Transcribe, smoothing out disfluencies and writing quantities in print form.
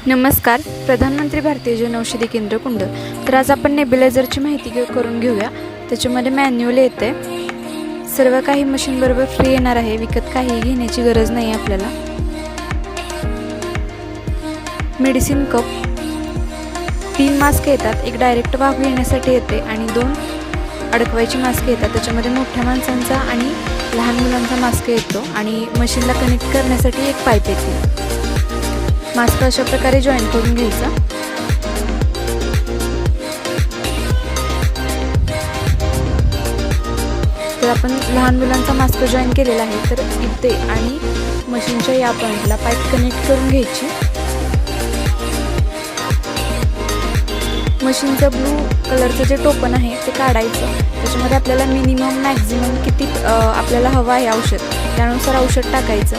नमस्कार. प्रधानमंत्री भारतीय जनौषधी केंद्र कुंड. तर आज आपण नेब्युलायझरची माहिती करून घेऊया. त्याच्यामध्ये मॅन्युअल येते. सर्व काही मशीनबरोबर फ्री येणार आहे. विकत काही घेण्याची गरज नाही आपल्याला. मेडिसिन कप 3 मास्क येतात. एक डायरेक्ट वाफ घेण्यासाठी येते आणि 2 अडकवायची मास्क येतात. त्याच्यामध्ये मोठ्या माणसांचा आणि लहान मुलांचा मास्क येतो आणि मशीनला कनेक्ट करण्यासाठी एक पाईप येते. मास्क अशा प्रकारे जॉईन करून घ्यायचा. तर आपण लहान मुलांचा मास्क जॉईन केलेला आहे. तर इथे आणि मशीनच्या या पॉईंटला पाईप कनेक्ट करून घ्यायची. मशीनचं ब्लू कलरचं जे टोपण आहे ते काढायचं. त्याच्यामध्ये आपल्याला मिनिमम मॅक्झिमम किती आपल्याला हवं आहे औषध त्यानुसार औषध टाकायचं.